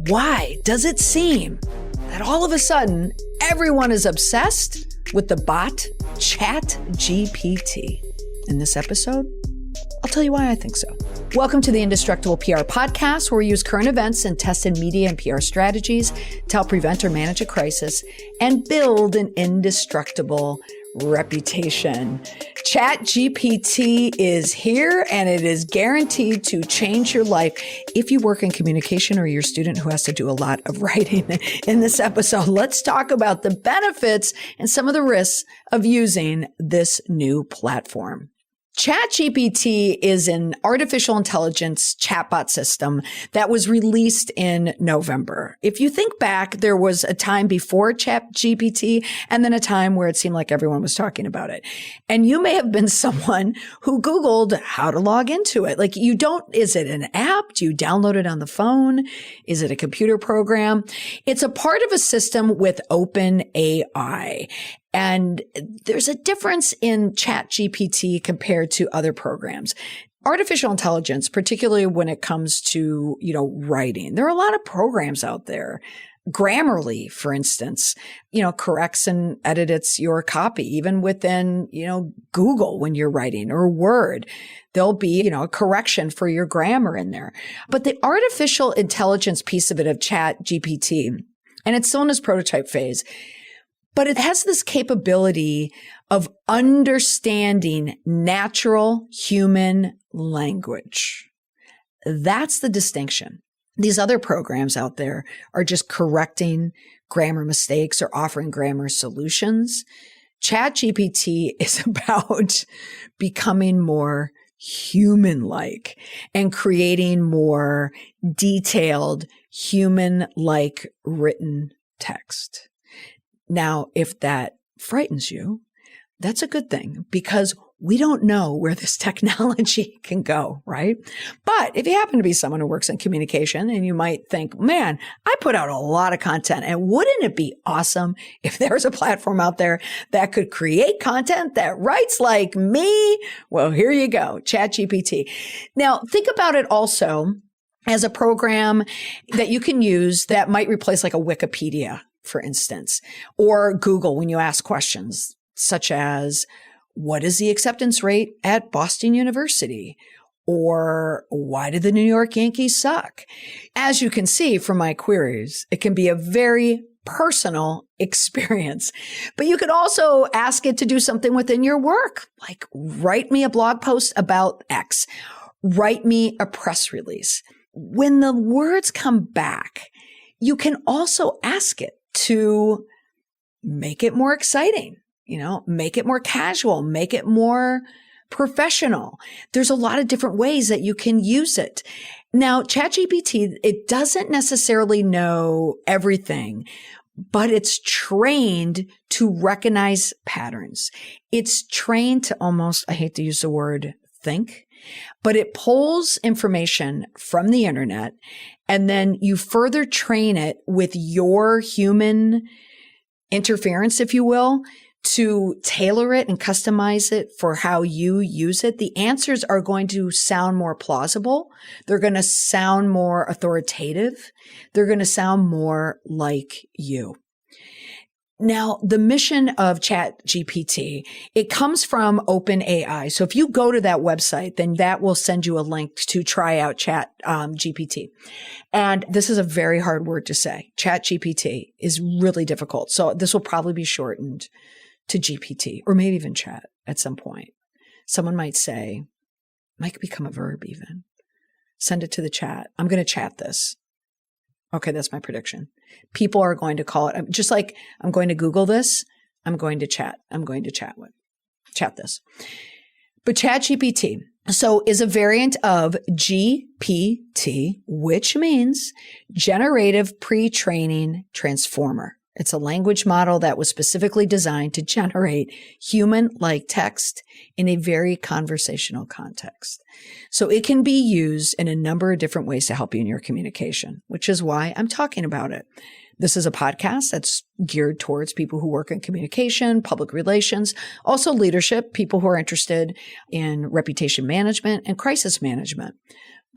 Why does it seem that all of a sudden everyone is obsessed with the bot ChatGPT? In this episode, I'll tell you why I think so. Welcome to the Indestructible PR Podcast, where we use current events and tested media and PR strategies to help prevent or manage a crisis and build an indestructible reputation. ChatGPT is here, and it is guaranteed to change your life if you work in communication or you're a student who has to do a lot of writing. In this episode, let's talk about the benefits and some of the risks of using this new platform. ChatGPT is an artificial intelligence chatbot system that was released in November. If you think back, there was a time before ChatGPT and then a time where it seemed like everyone was talking about it. And you may have been someone who Googled how to log into it. Like is it an app? Do you download it on the phone? Is it a computer program? It's a part of a system with OpenAI. And there's a difference in ChatGPT compared to other programs. Artificial intelligence, particularly when it comes to, writing, there are a lot of programs out there. Grammarly, for instance, corrects and edits your copy, even within, Google when you're writing, or Word. There'll be, a correction for your grammar in there. But the artificial intelligence piece of it, of ChatGPT, and it's still in its prototype phase, but it has this capability of understanding natural human language. That's the distinction. These other programs out there are just correcting grammar mistakes or offering grammar solutions. ChatGPT is about becoming more human-like and creating more detailed human-like written text. Now, if that frightens you, that's a good thing, because we don't know where this technology can go, right? But if you happen to be someone who works in communication and you might think, man, I put out a lot of content, and wouldn't it be awesome if there's a platform out there that could create content that writes like me? Well, here you go, ChatGPT. Now, think about it also as a program that you can use that might replace like a Wikipedia, for instance, or Google when you ask questions such as, what is the acceptance rate at Boston University? Or why do the New York Yankees suck? As you can see from my queries, it can be a very personal experience. But you could also ask it to do something within your work, like write me a blog post about X, write me a press release. When the words come back, you can also ask it to make it more exciting, make it more casual, make it more professional. There's a lot of different ways that you can use it. Now, ChatGPT, it doesn't necessarily know everything, but it's trained to recognize patterns. It's trained to almost, I hate to use the word think, but it pulls information from the internet, and then you further train it with your human interference, if you will, to tailor it and customize it for how you use it. The answers are going to sound more plausible. They're going to sound more authoritative. They're going to sound more like you. Now, the mission of ChatGPT, it comes from OpenAI. So if you go to that website, then that will send you a link to try out ChatGPT. And this is a very hard word to say. ChatGPT is really difficult. So this will probably be shortened to GPT, or maybe even chat at some point. Someone might say, might become a verb even. Send it to the chat. I'm going to chat this. Okay, that's my prediction. People are going to call it, just like I'm going to Google this, I'm going to chat this. But ChatGPT, so is a variant of GPT, which means generative pre-training transformer. It's a language model that was specifically designed to generate human-like text in a very conversational context. So it can be used in a number of different ways to help you in your communication, which is why I'm talking about it. This is a podcast that's geared towards people who work in communication, public relations, also leadership, people who are interested in reputation management and crisis management.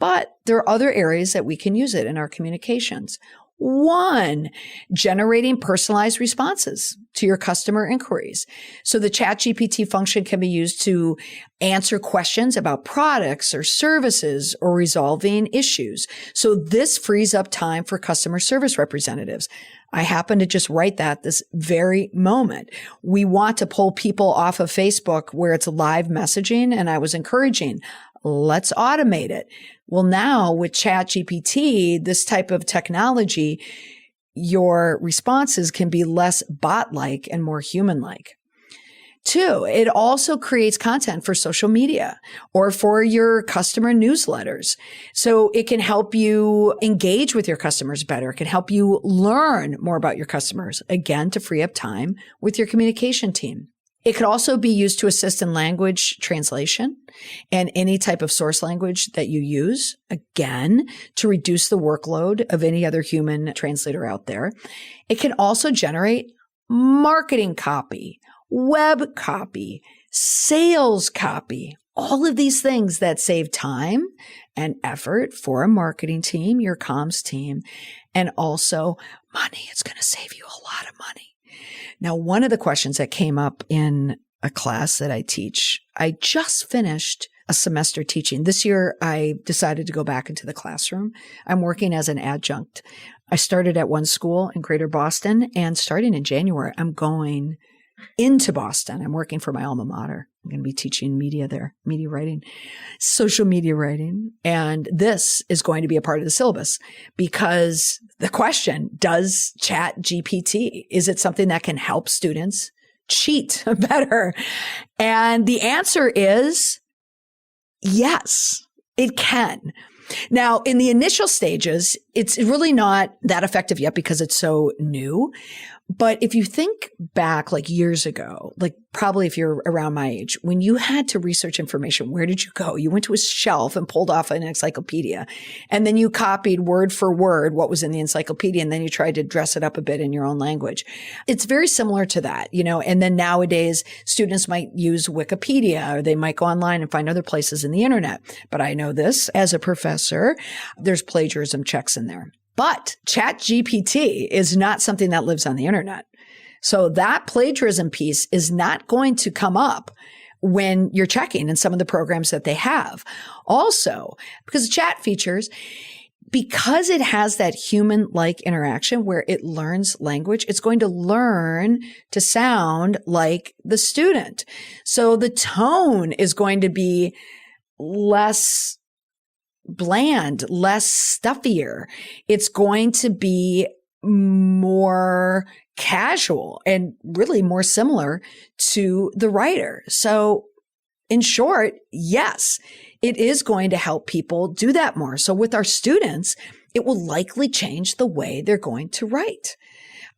but there are other areas that we can use it in our communications. One, generating personalized responses to your customer inquiries. So the ChatGPT function can be used to answer questions about products or services or resolving issues. So this frees up time for customer service representatives. I happen to just write that this very moment. We want to pull people off of Facebook where it's live messaging, and I was encouraging, let's automate it. Well, now with ChatGPT, this type of technology, your responses can be less bot-like and more human-like. Two, it also creates content for social media or for your customer newsletters. So it can help you engage with your customers better. It can help you learn more about your customers, again, to free up time with your communication team. It could also be used to assist in language translation and any type of source language that you use, again, to reduce the workload of any other human translator out there. It can also generate marketing copy, web copy, sales copy, all of these things that save time and effort for a marketing team, your comms team, and also money. It's going to save you a lot of money. Now, one of the questions that came up in a class that I teach, I just finished a semester teaching. This year, I decided to go back into the classroom. I'm working as an adjunct. I started at one school in Greater Boston, and starting in January, I'm going into Boston. I'm working for my alma mater. I'm going to be teaching media there, media writing, social media writing. And this is going to be a part of the syllabus because the question, does ChatGPT, is it something that can help students cheat better? And the answer is yes, it can. Now, in the initial stages, it's really not that effective yet because it's so new. But if you think back like years ago, like probably if you're around my age, when you had to research information, where did you go? You went to a shelf and pulled off an encyclopedia, and then you copied word for word what was in the encyclopedia, and then you tried to dress it up a bit in your own language. It's very similar to that, and then nowadays students might use Wikipedia, or they might go online and find other places in the internet. But I know this as a professor, there's plagiarism checks in there. But ChatGPT is not something that lives on the internet. So that plagiarism piece is not going to come up when you're checking in some of the programs that they have. Also, because the chat features, because it has that human-like interaction where it learns language, it's going to learn to sound like the student. So the tone is going to be less bland, less stuffier. It's going to be more casual and really more similar to the writer. So in short, yes, it is going to help people do that more. So with our students, it will likely change the way they're going to write.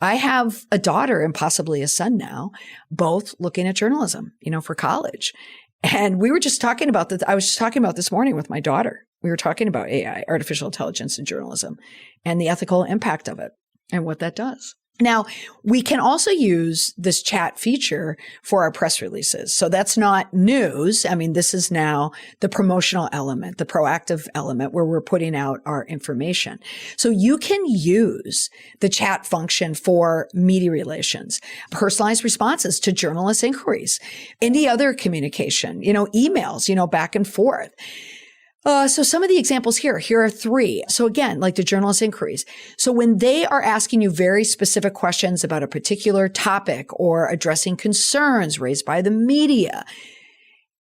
I have a daughter and possibly a son now, both looking at journalism, for college. And we were just talking about this. I was just talking about this morning with my daughter. We were talking about AI, artificial intelligence in journalism, and the ethical impact of it and what that does. Now, we can also use this chat feature for our press releases. So that's not news. I mean, this is now the promotional element, the proactive element where we're putting out our information. So you can use the chat function for media relations, personalized responses to journalist inquiries, any other communication, emails, back and forth. So some of the examples here are three. So again, like the journalist inquiries. So when they are asking you very specific questions about a particular topic or addressing concerns raised by the media,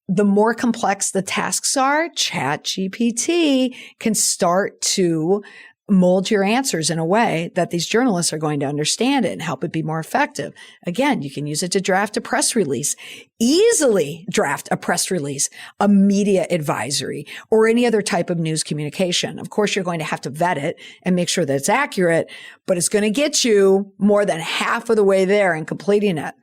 the more complex the tasks are, ChatGPT can start to mold your answers in a way that these journalists are going to understand it and help it be more effective. Again, you can use it to draft a press release, easily draft a press release, a media advisory, or any other type of news communication. Of course, you're going to have to vet it and make sure that it's accurate, but it's going to get you more than half of the way there in completing it.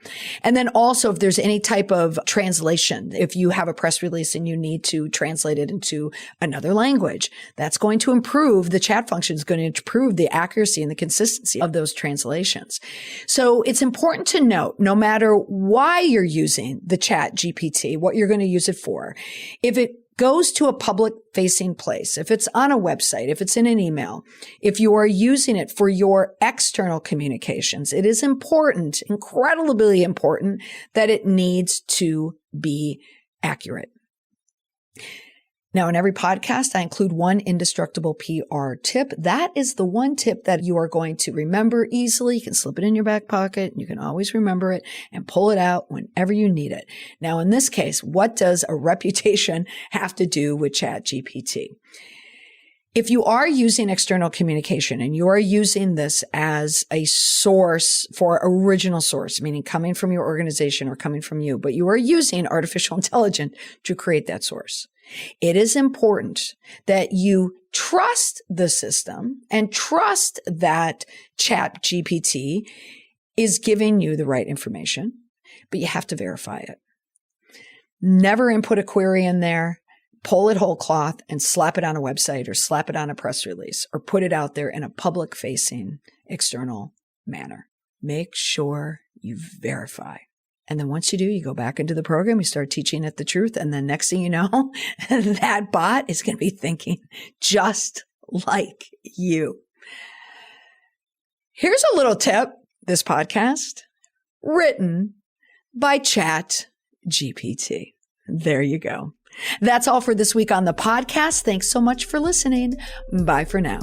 And then also, if there's any type of translation, if you have a press release and you need to translate it into another language, that's going to improve the chat function. Is going to improve the accuracy and the consistency of those translations. So it's important to note, no matter why you're using the ChatGPT, what you're going to use it for, if it goes to a public-facing place, if it's on a website, if it's in an email, if you are using it for your external communications, it is important, incredibly important, that it needs to be accurate. Now, in every podcast, I include one indestructible PR tip. That is the one tip that you are going to remember easily. You can slip it in your back pocket. You can always remember it and pull it out whenever you need it. Now, in this case, what does a reputation have to do with ChatGPT? If you are using external communication and you are using this as a source for original source, meaning coming from your organization or coming from you, but you are using artificial intelligence to create that source, it is important that you trust the system and trust that ChatGPT is giving you the right information, but you have to verify it. Never input a query in there, pull it whole cloth and slap it on a website or slap it on a press release or put it out there in a public-facing external manner. Make sure you verify. And then once you do, you go back into the program, you start teaching it the truth. And then next thing you know, that bot is going to be thinking just like you. Here's a little tip. This podcast written by ChatGPT. There you go. That's all for this week on the podcast. Thanks so much for listening. Bye for now.